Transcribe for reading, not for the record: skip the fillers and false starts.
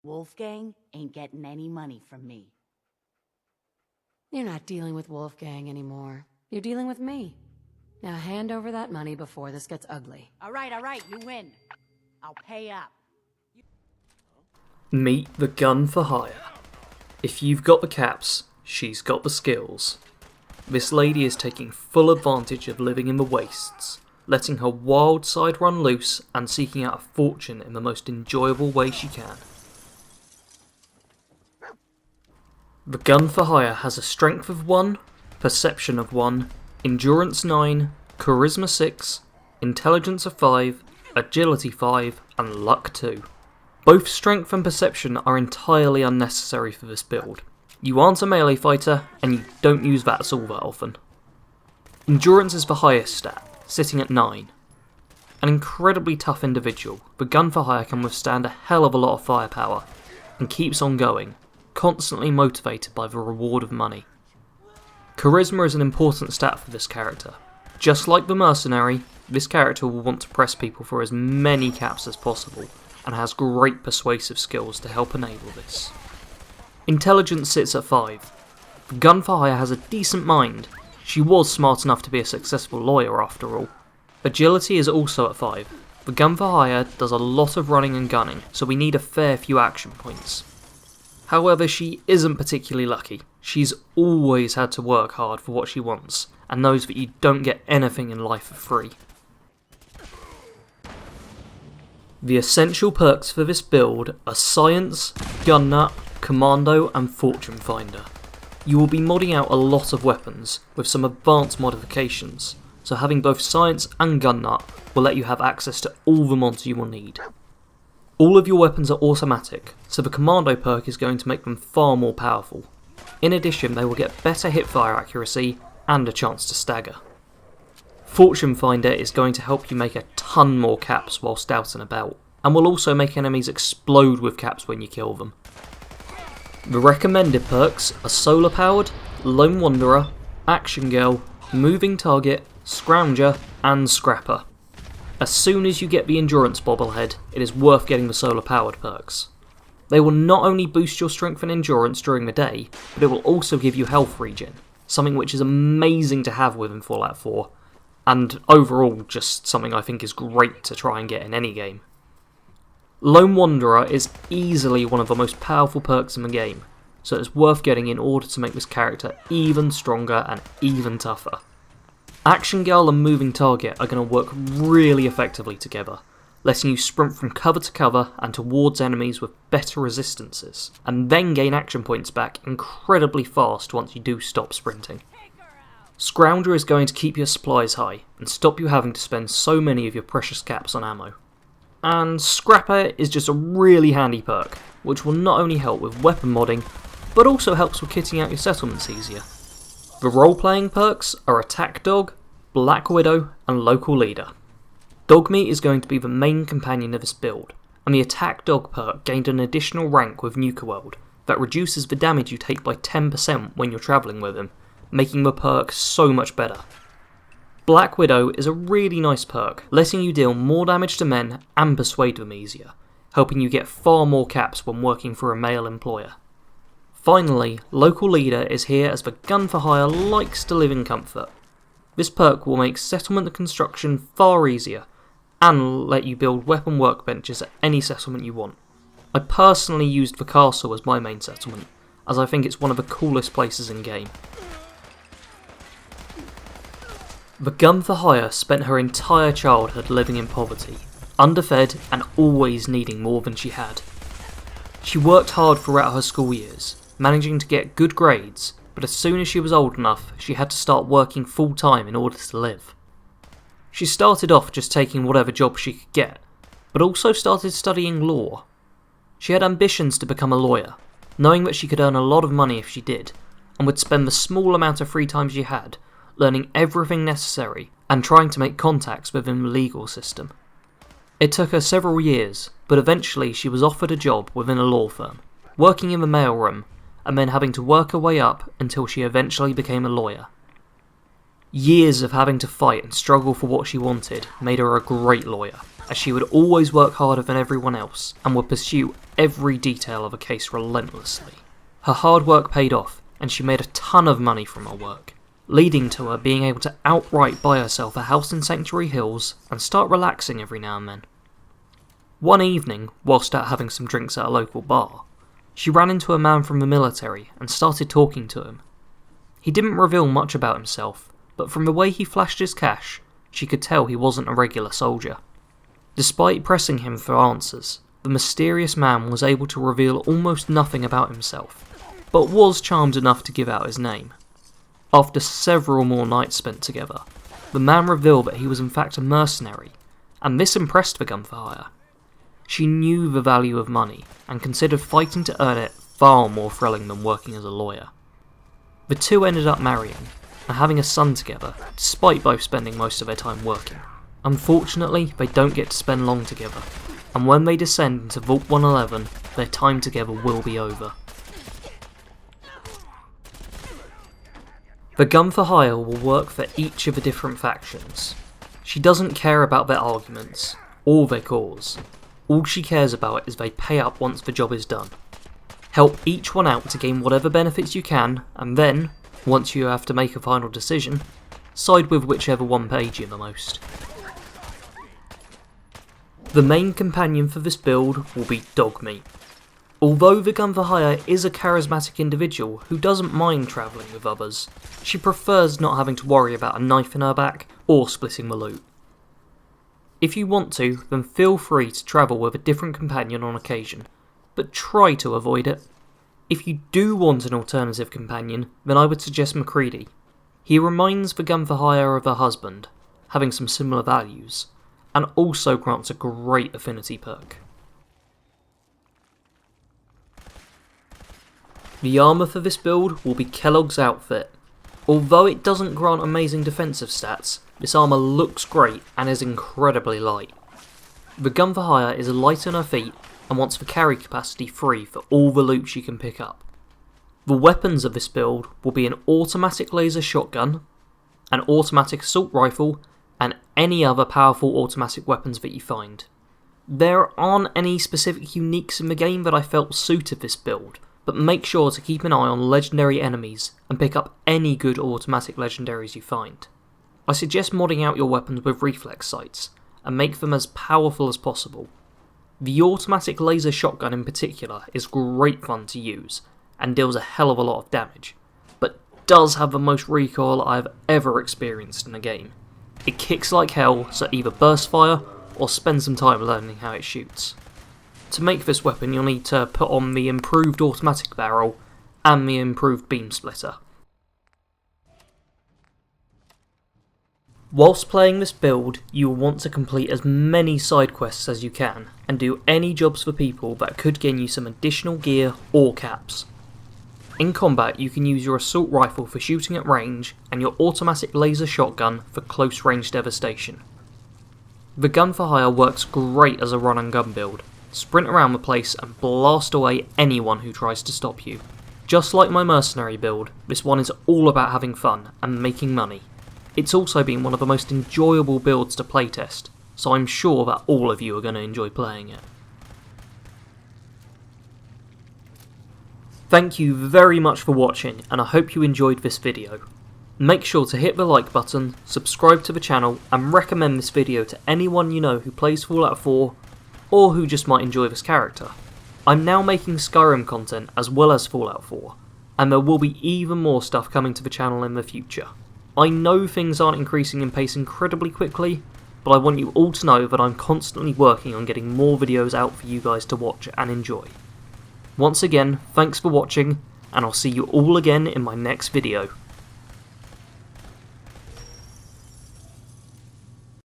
Wolfgang ain't getting any money from me. You're not dealing with Wolfgang anymore. You're dealing with me. Now hand over that money before this gets ugly. All right, you win. I'll pay up. Meet the gun for hire. If you've got the caps, she's got the skills. This lady is taking full advantage of living in the wastes, letting her wild side run loose and seeking out a fortune in the most enjoyable way she can. The gun for hire has a strength of 1, perception of 1, endurance 9, charisma 6, intelligence of 5, agility 5, and luck 2. Both strength and perception are entirely unnecessary for this build. You aren't a melee fighter, and you don't use VATS all that often. Endurance is the highest stat, sitting at 9. An incredibly tough individual, the gun for hire can withstand a hell of a lot of firepower, and keeps on going, constantly motivated by the reward of money. Charisma is an important stat for this character. Just like the Mercenary, this character will want to press people for as many caps as possible, and has great persuasive skills to help enable this. Intelligence sits at 5. The gun for hire has a decent mind. She was smart enough to be a successful lawyer after all. Agility is also at 5. The gun for hire does a lot of running and gunning, so we need a fair few action points. However, she isn't particularly lucky. She's always had to work hard for what she wants, and knows that you don't get anything in life for free. The essential perks for this build are Science, Gun Nut, Commando and Fortune Finder. You will be modding out a lot of weapons, with some advanced modifications, so having both Science and Gun Nut will let you have access to all the mods you will need. All of your weapons are automatic, so the Commando perk is going to make them far more powerful. In addition, they will get better hipfire accuracy and a chance to stagger. Fortune Finder is going to help you make a ton more caps whilst out and about, and will also make enemies explode with caps when you kill them. The recommended perks are Solar Powered, Lone Wanderer, Action Girl, Moving Target, Scrounger, and Scrapper. As soon as you get the Endurance bobblehead, it is worth getting the Solar Powered perks. They will not only boost your strength and endurance during the day, but it will also give you health regen, something which is amazing to have within Fallout 4, and overall just something I think is great to try and get in any game. Lone Wanderer is easily one of the most powerful perks in the game, so it's worth getting in order to make this character even stronger and even tougher. Action Girl and Moving Target are going to work really effectively together, letting you sprint from cover to cover and towards enemies with better resistances, and then gain action points back incredibly fast once you do stop sprinting. Scrounger is going to keep your supplies high and stop you having to spend so many of your precious caps on ammo. And Scrapper is just a really handy perk, which will not only help with weapon modding, but also helps with kitting out your settlements easier. The role-playing perks are Attack Dog, Black Widow, and Local Leader. Dogmeat is going to be the main companion of this build, and the Attack Dog perk gained an additional rank with Nuka World that reduces the damage you take by 10% when you're travelling with him, making the perk so much better. Black Widow is a really nice perk, letting you deal more damage to men and persuade them easier, helping you get far more caps when working for a male employer. Finally, Local Leader is here as the gun for hire likes to live in comfort. This perk will make settlement construction far easier, and let you build weapon workbenches at any settlement you want. I personally used the castle as my main settlement, as I think it's one of the coolest places in game. The gun for hire spent her entire childhood living in poverty, underfed and always needing more than she had. She worked hard throughout her school years, managing to get good grades, but as soon as she was old enough, she had to start working full time in order to live. She started off just taking whatever job she could get, but also started studying law. She had ambitions to become a lawyer, knowing that she could earn a lot of money if she did, and would spend the small amount of free time she had learning everything necessary and trying to make contacts within the legal system. It took her several years, but eventually she was offered a job within a law firm, working in the mailroom, and then having to work her way up until she eventually became a lawyer. Years of having to fight and struggle for what she wanted made her a great lawyer, as she would always work harder than everyone else and would pursue every detail of a case relentlessly. Her hard work paid off, and she made a ton of money from her work, leading to her being able to outright buy herself a house in Sanctuary Hills and start relaxing every now and then. One evening, whilst out having some drinks at a local bar, she ran into a man from the military and started talking to him. He didn't reveal much about himself, but from the way he flashed his cash, she could tell he wasn't a regular soldier. Despite pressing him for answers, the mysterious man was able to reveal almost nothing about himself, but was charmed enough to give out his name. After several more nights spent together, the man revealed that he was in fact a mercenary, and this impressed the gun for hire. She knew the value of money, and considered fighting to earn it far more thrilling than working as a lawyer. The two ended up marrying, and having a son together, despite both spending most of their time working. Unfortunately, they don't get to spend long together, and when they descend into Vault 111, their time together will be over. The gun for hire will work for each of the different factions. She doesn't care about their arguments, or their cause. All she cares about is they pay up once the job is done. Help each one out to gain whatever benefits you can, and then, once you have to make a final decision, side with whichever one paid you the most. The main companion for this build will be Dogmeat. Although the gun for hire is a charismatic individual who doesn't mind travelling with others, she prefers not having to worry about a knife in her back or splitting the loot. If you want to, then feel free to travel with a different companion on occasion, but try to avoid it. If you do want an alternative companion, then I would suggest MacCready. He reminds the gun for hire of her husband, having some similar values, and also grants a great affinity perk. The armour for this build will be Kellogg's outfit. Although it doesn't grant amazing defensive stats, this armour looks great and is incredibly light. The gun for hire is light on her feet and wants the carry capacity free for all the loot she can pick up. The weapons of this build will be an automatic laser shotgun, an automatic assault rifle, and any other powerful automatic weapons that you find. There aren't any specific uniques in the game that I felt suited this build, but make sure to keep an eye on legendary enemies and pick up any good automatic legendaries you find. I suggest modding out your weapons with reflex sights, and make them as powerful as possible. The automatic laser shotgun in particular is great fun to use, and deals a hell of a lot of damage, but does have the most recoil I've ever experienced in a game. It kicks like hell, so either burst fire, or spend some time learning how it shoots. To make this weapon you'll need to put on the improved automatic barrel, and the improved beam splitter. Whilst playing this build, you will want to complete as many side quests as you can, and do any jobs for people that could gain you some additional gear or caps. In combat you can use your assault rifle for shooting at range, and your automatic laser shotgun for close range devastation. The gun for hire works great as a run and gun build. Sprint around the place and blast away anyone who tries to stop you. Just like my mercenary build, this one is all about having fun and making money. It's also been one of the most enjoyable builds to playtest, so I'm sure that all of you are going to enjoy playing it. Thank you very much for watching, and I hope you enjoyed this video. Make sure to hit the like button, subscribe to the channel, and recommend this video to anyone you know who plays Fallout 4, or who just might enjoy this character. I'm now making Skyrim content as well as Fallout 4, and there will be even more stuff coming to the channel in the future. I know things aren't increasing in pace incredibly quickly, but I want you all to know that I'm constantly working on getting more videos out for you guys to watch and enjoy. Once again, thanks for watching, and I'll see you all again in my next video.